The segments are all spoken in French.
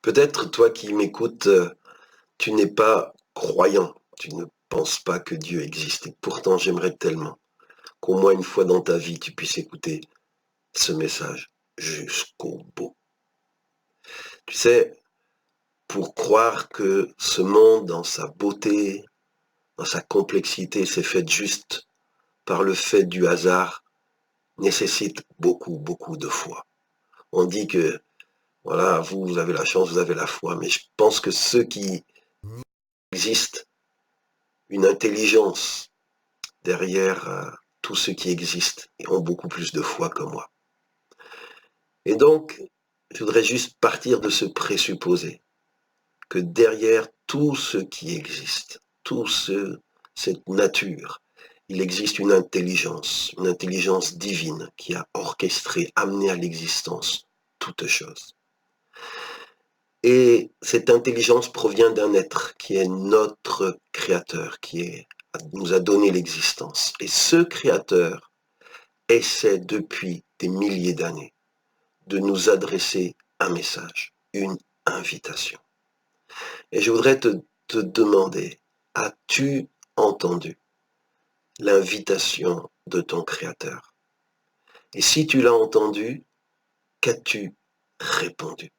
Peut-être toi qui m'écoutes, tu n'es pas croyant, tu ne penses pas que Dieu existe. Et pourtant, j'aimerais tellement qu'au moins une fois dans ta vie, tu puisses écouter ce message jusqu'au bout. Tu sais, pour croire que ce monde, dans sa beauté, dans sa complexité, s'est fait juste par le fait du hasard, nécessite beaucoup, beaucoup de foi. On dit que, voilà, vous avez la chance, vous avez la foi, mais je pense que ceux qui existent, une intelligence derrière tout ce qui existe et ont beaucoup plus de foi que moi. Et donc, je voudrais juste partir de ce présupposé que derrière tout ce qui existe, cette nature, il existe une intelligence divine qui a orchestré, amené à l'existence toute chose. Et cette intelligence provient d'un être qui est notre créateur, nous a donné l'existence. Et ce créateur essaie depuis des milliers d'années de nous adresser un message, une invitation. Et je voudrais te demander, as-tu entendu l'invitation de ton créateur? Et si tu l'as entendu, qu'as-tu répondu?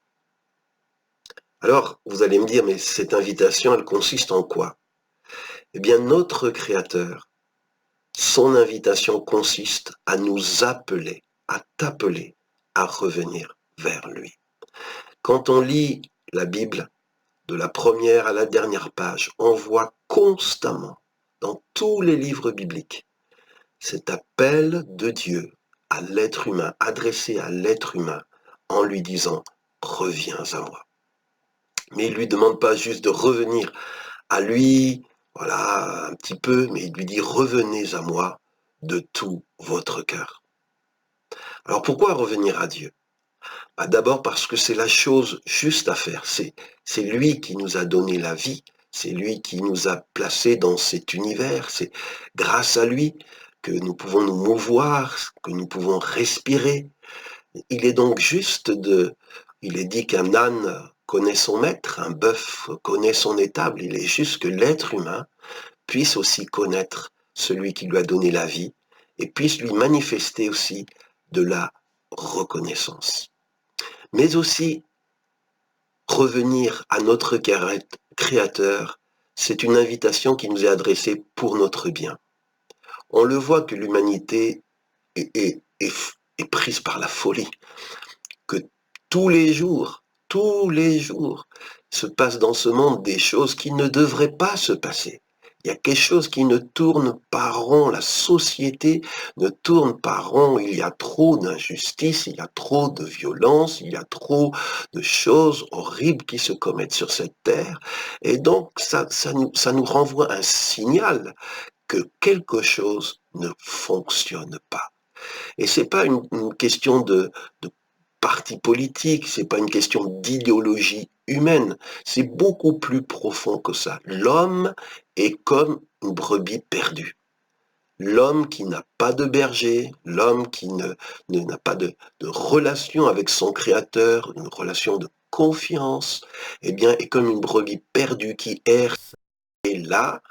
Alors, vous allez me dire, mais cette invitation, elle consiste en quoi? Eh bien, notre Créateur, son invitation consiste à nous appeler, à t'appeler, à revenir vers lui. Quand on lit la Bible, de la première à la dernière page, on voit constamment, dans tous les livres bibliques, cet appel de Dieu à l'être humain, adressé à l'être humain, en lui disant « Reviens à moi ». Mais il ne lui demande pas juste de revenir à lui, voilà, un petit peu, mais il lui dit « Revenez à moi de tout votre cœur ». Alors pourquoi revenir à Dieu? D'abord parce que c'est la chose juste à faire, c'est lui qui nous a donné la vie, c'est lui qui nous a placés dans cet univers, c'est grâce à lui que nous pouvons nous mouvoir, que nous pouvons respirer. Il est donc juste il est dit qu'un âne connaît son maître, un bœuf connaît son étable, il est juste que l'être humain puisse aussi connaître celui qui lui a donné la vie et puisse lui manifester aussi de la reconnaissance. Mais aussi, revenir à notre Créateur, c'est une invitation qui nous est adressée pour notre bien. On le voit que l'humanité est prise par la folie, que tous les jours, se passent dans ce monde des choses qui ne devraient pas se passer. Il y a quelque chose qui ne tourne pas rond, la société ne tourne pas rond, il y a trop d'injustice, il y a trop de violence, il y a trop de choses horribles qui se commettent sur cette terre. Et donc, ça nous renvoie un signal que quelque chose ne fonctionne pas. Et c'est pas une question de parti politique, c'est pas une question d'idéologie humaine, c'est beaucoup plus profond que ça. L'homme est comme une brebis perdue. L'homme qui n'a pas de berger, l'homme qui n'a pas de relation avec son créateur, une relation de confiance, eh bien, est comme une brebis perdue qui erre et là,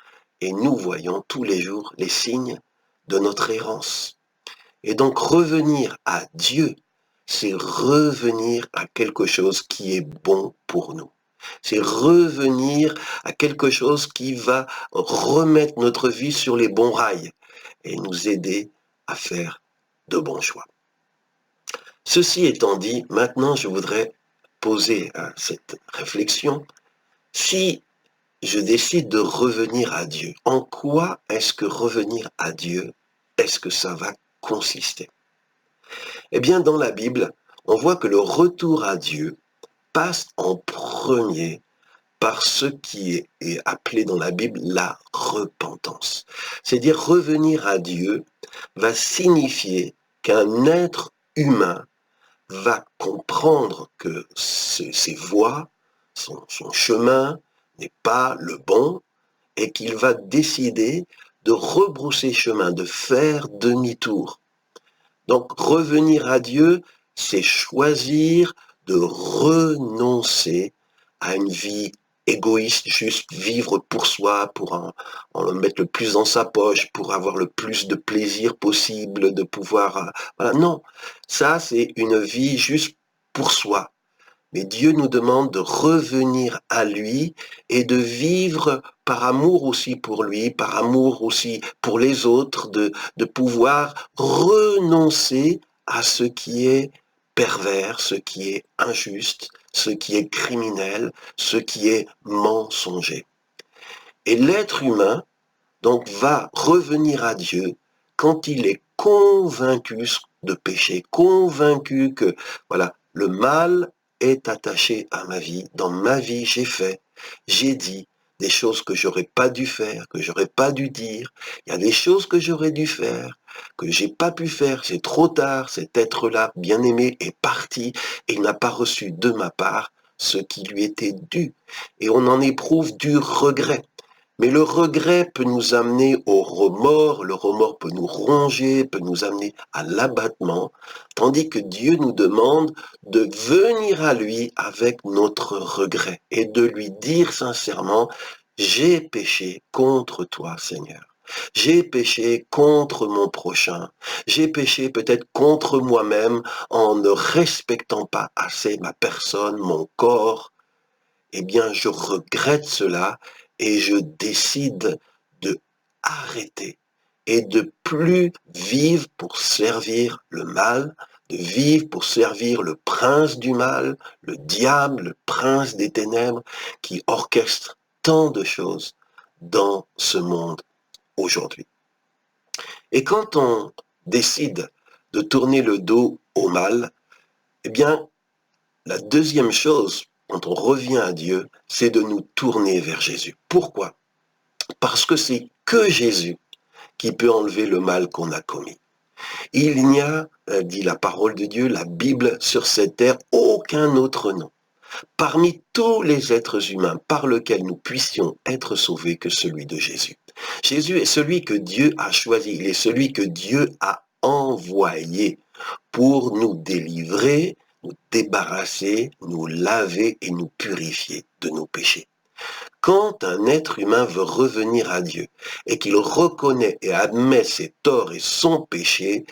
et nous voyons tous les jours les signes de notre errance. Et donc revenir à Dieu, c'est revenir à quelque chose qui est bon pour nous. C'est revenir à quelque chose qui va remettre notre vie sur les bons rails et nous aider à faire de bons choix. Ceci étant dit, maintenant je voudrais poser cette réflexion. Si je décide de revenir à Dieu, en quoi est-ce que revenir à Dieu, est-ce que ça va consister? Eh bien, dans la Bible, on voit que le retour à Dieu passe en premier par ce qui est appelé dans la Bible la repentance. C'est-à-dire revenir à Dieu va signifier qu'un être humain va comprendre que ses voies, son chemin n'est pas le bon et qu'il va décider de rebrousser chemin, de faire demi-tour. Donc revenir à Dieu, c'est choisir de renoncer à une vie égoïste, juste vivre pour soi, pour en mettre le plus dans sa poche, pour avoir le plus de plaisir possible, de pouvoir... voilà, non, ça c'est une vie juste pour soi. Mais Dieu nous demande de revenir à lui et de vivre par amour aussi pour lui, par amour aussi pour les autres, de pouvoir renoncer à ce qui est pervers, ce qui est injuste, ce qui est criminel, ce qui est mensonger. Et l'être humain, donc, va revenir à Dieu quand il est convaincu de péché, convaincu que, voilà, le mal est attaché à ma vie. Dans ma vie, j'ai dit des choses que j'aurais pas dû faire, que j'aurais pas dû dire. Il y a des choses que j'aurais dû faire, que j'ai pas pu faire. C'est trop tard. Cet être-là, bien aimé, est parti et il n'a pas reçu de ma part ce qui lui était dû. Et on en éprouve du regret. Mais le regret peut nous amener au remords, le remords peut nous ronger, peut nous amener à l'abattement, tandis que Dieu nous demande de venir à lui avec notre regret et de lui dire sincèrement, j'ai péché contre toi, Seigneur. J'ai péché contre mon prochain. J'ai péché peut-être contre moi-même en ne respectant pas assez ma personne, mon corps. Eh bien, je regrette cela et je décide de arrêter et de plus vivre pour servir le mal, de vivre pour servir le prince du mal, le diable, le prince des ténèbres, qui orchestre tant de choses dans ce monde aujourd'hui. Et quand on décide de tourner le dos au mal, eh bien, la deuxième chose, quand on revient à Dieu, c'est de nous tourner vers Jésus. Pourquoi? Parce que c'est que Jésus qui peut enlever le mal qu'on a commis. Il n'y a, dit la parole de Dieu, la Bible, sur cette terre, aucun autre nom, parmi tous les êtres humains par lequel nous puissions être sauvés que celui de Jésus. Jésus est celui que Dieu a choisi, il est celui que Dieu a envoyé pour nous délivrer, nous débarrasser, nous laver et nous purifier de nos péchés. Quand un être humain veut revenir à Dieu et qu'il reconnaît et admet ses torts et son péché,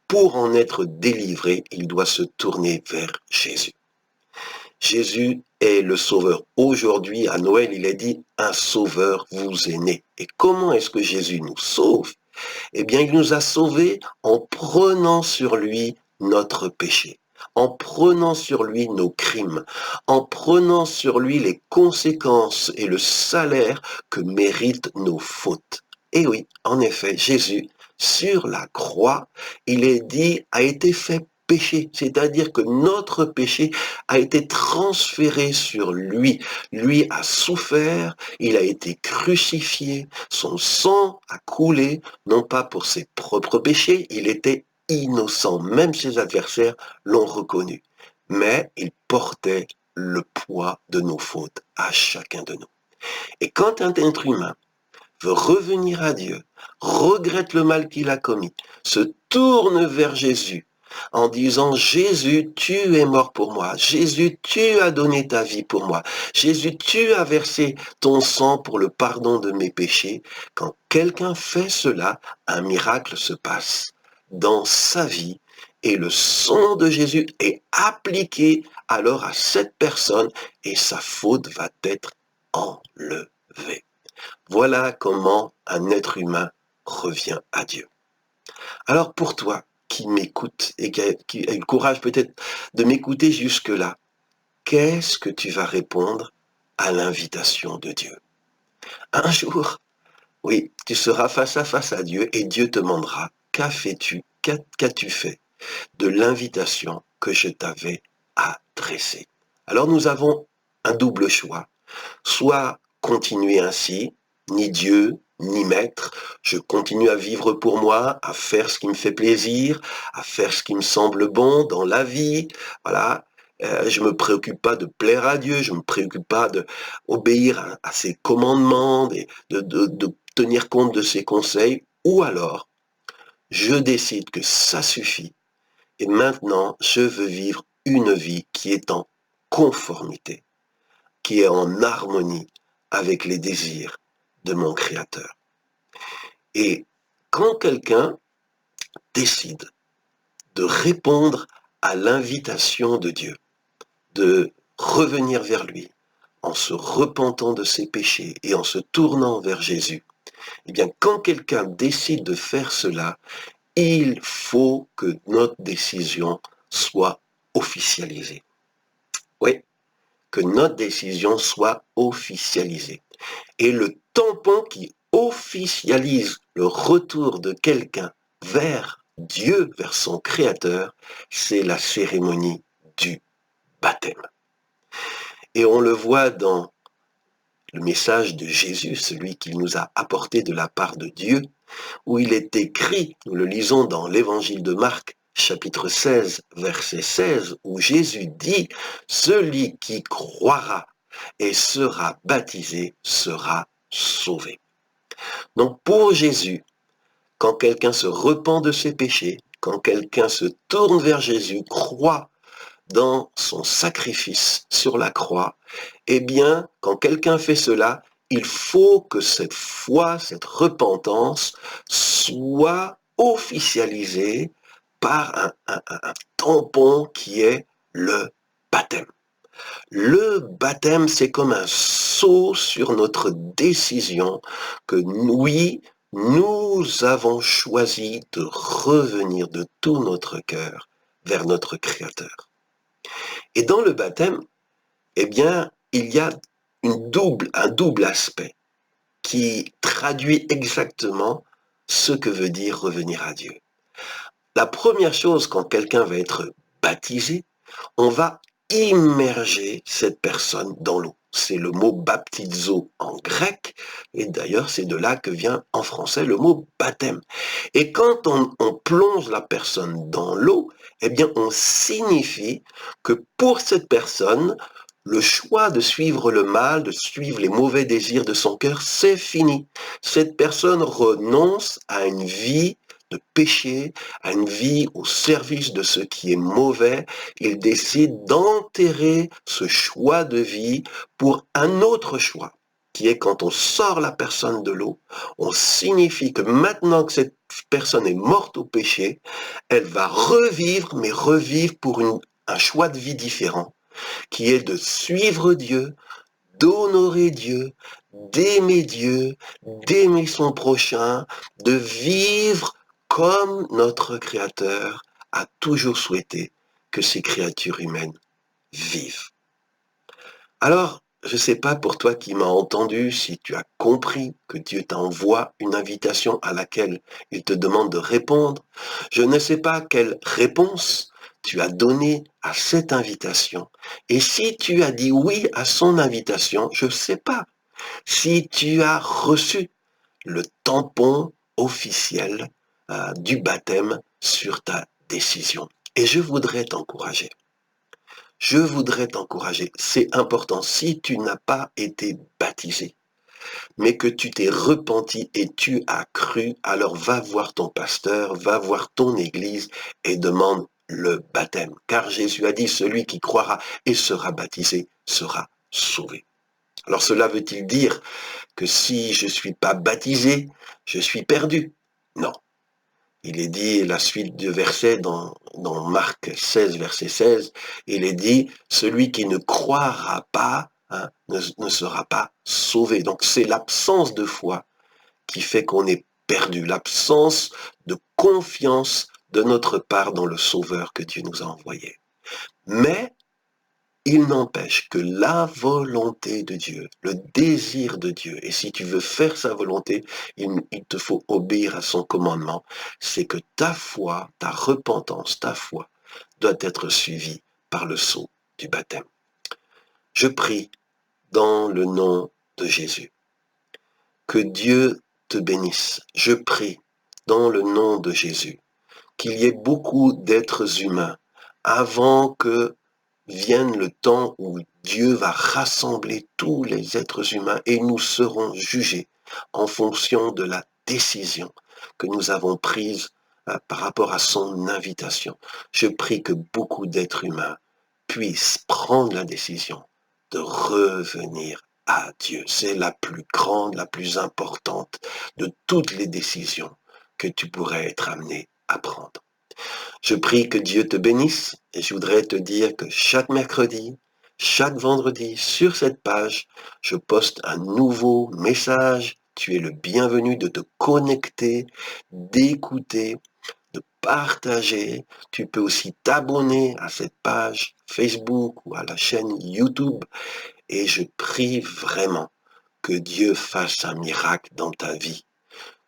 pour en être délivré, il doit se tourner vers Jésus. Jésus est le sauveur. Aujourd'hui, à Noël, il est dit, un sauveur vous est né. Et comment est-ce que Jésus nous sauve? Eh bien, il nous a sauvés en prenant sur lui notre péché, en prenant sur lui nos crimes, en prenant sur lui les conséquences et le salaire que méritent nos fautes. Et oui, en effet, Jésus, sur la croix, il est dit, a été fait péché, c'est-à-dire que notre péché a été transféré sur lui. Lui a souffert, il a été crucifié, son sang a coulé, non pas pour ses propres péchés, il était innocent, même ses adversaires l'ont reconnu, mais il portait le poids de nos fautes à chacun de nous. Et quand un être humain veut revenir à Dieu, regrette le mal qu'il a commis, se tourne vers Jésus en disant, Jésus, tu es mort pour moi. Jésus, tu as donné ta vie pour moi. Jésus, tu as versé ton sang pour le pardon de mes péchés. Quand quelqu'un fait cela, un miracle se passe dans sa vie et le sang de Jésus est appliqué alors à cette personne et sa faute va être enlevée. Voilà comment un être humain revient à Dieu. Alors pour toi qui m'écoute et qui a eu le courage peut-être de m'écouter jusque-là, qu'est-ce que tu vas répondre à l'invitation de Dieu? Un jour, oui, tu seras face à face à Dieu et Dieu te demandera, qu'as-tu fait de l'invitation que je t'avais adressée? Alors nous avons un double choix, soit continuer ainsi, ni Dieu, ni maître, je continue à vivre pour moi, à faire ce qui me fait plaisir, à faire ce qui me semble bon dans la vie, voilà. Je me préoccupe pas de plaire à Dieu, je me préoccupe pas d'obéir à ses commandements, de tenir compte de ses conseils, ou alors, je décide que ça suffit, et maintenant, je veux vivre une vie qui est en conformité qui est en harmonie avec les désirs de mon Créateur. Et quand quelqu'un décide de répondre à l'invitation de Dieu, de revenir vers lui, en se repentant de ses péchés et en se tournant vers Jésus, eh bien, quand quelqu'un décide de faire cela, il faut que notre décision soit officialisée. Oui, que notre décision soit officialisée. Et le tampon qui officialise le retour de quelqu'un vers Dieu, vers son Créateur, c'est la cérémonie du baptême. Et on le voit dans le message de Jésus, celui qu'il nous a apporté de la part de Dieu, où il est écrit, nous le lisons dans l'évangile de Marc, chapitre 16, verset 16, où Jésus dit « Celui qui croira et sera baptisé sera sauvé ». Donc pour Jésus, quand quelqu'un se repent de ses péchés, quand quelqu'un se tourne vers Jésus, croit dans son sacrifice sur la croix, eh bien, quand quelqu'un fait cela, il faut que cette foi, cette repentance soit officialisée par un tampon qui est le baptême. Le baptême, c'est comme un sceau sur notre décision que oui, nous avons choisi de revenir de tout notre cœur vers notre Créateur. Et dans le baptême, eh bien, il y a un double aspect qui traduit exactement ce que veut dire revenir à Dieu. La première chose, quand quelqu'un va être baptisé, on va immerger cette personne dans l'eau. C'est le mot baptizo en grec, et d'ailleurs c'est de là que vient en français le mot baptême. Et quand on plonge la personne dans l'eau, eh bien on signifie que pour cette personne, le choix de suivre le mal, de suivre les mauvais désirs de son cœur, c'est fini. Cette personne renonce à une vie de péché, à une vie au service de ce qui est mauvais. Il décide d'enterrer ce choix de vie pour un autre choix, qui est quand on sort la personne de l'eau, on signifie que maintenant que cette personne est morte au péché, elle va revivre, mais revivre pour un choix de vie différent, qui est de suivre Dieu, d'honorer Dieu, d'aimer son prochain, de vivre comme notre Créateur a toujours souhaité que ces créatures humaines vivent. Alors, je ne sais pas pour toi qui m'as entendu, si tu as compris que Dieu t'envoie une invitation à laquelle il te demande de répondre. Je ne sais pas quelle réponse tu as donnée à cette invitation. Et si tu as dit oui à son invitation, je ne sais pas si tu as reçu le tampon officiel du baptême sur ta décision. Et je voudrais t'encourager. C'est important. Si tu n'as pas été baptisé, mais que tu t'es repenti et tu as cru, alors va voir ton pasteur, va voir ton église et demande le baptême. Car Jésus a dit, celui qui croira et sera baptisé sera sauvé. Alors cela veut-il dire que si je ne suis pas baptisé, je suis perdu? Non. Il est dit, la suite du verset dans Marc 16, verset 16, il est dit, celui qui ne croira pas ne sera pas sauvé. Donc c'est l'absence de foi qui fait qu'on est perdu, l'absence de confiance de notre part dans le Sauveur que Dieu nous a envoyé. Mais il n'empêche que la volonté de Dieu, le désir de Dieu, et si tu veux faire sa volonté, il te faut obéir à son commandement, c'est que ta foi, ta repentance, ta foi doit être suivie par le sceau du baptême. Je prie dans le nom de Jésus. Que Dieu te bénisse. Je prie dans le nom de Jésus qu'il y ait beaucoup d'êtres humains avant que vienne le temps où Dieu va rassembler tous les êtres humains et nous serons jugés en fonction de la décision que nous avons prise par rapport à son invitation. Je prie que beaucoup d'êtres humains puissent prendre la décision de revenir à Dieu. C'est la plus grande, la plus importante de toutes les décisions que tu pourrais être amené à prendre. Je prie que Dieu te bénisse et je voudrais te dire que chaque mercredi, chaque vendredi, sur cette page, je poste un nouveau message. Tu es le bienvenu de te connecter, d'écouter, de partager. Tu peux aussi t'abonner à cette page Facebook ou à la chaîne YouTube. Et je prie vraiment que Dieu fasse un miracle dans ta vie,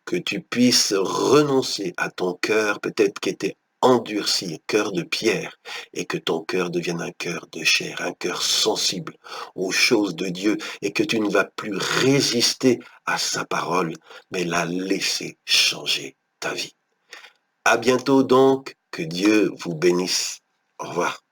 que tu puisses renoncer à ton cœur, peut-être qui était endurci, cœur de pierre, et que ton cœur devienne un cœur de chair, un cœur sensible aux choses de Dieu, et que tu ne vas plus résister à sa parole, mais la laisser changer ta vie. À bientôt donc, que Dieu vous bénisse. Au revoir.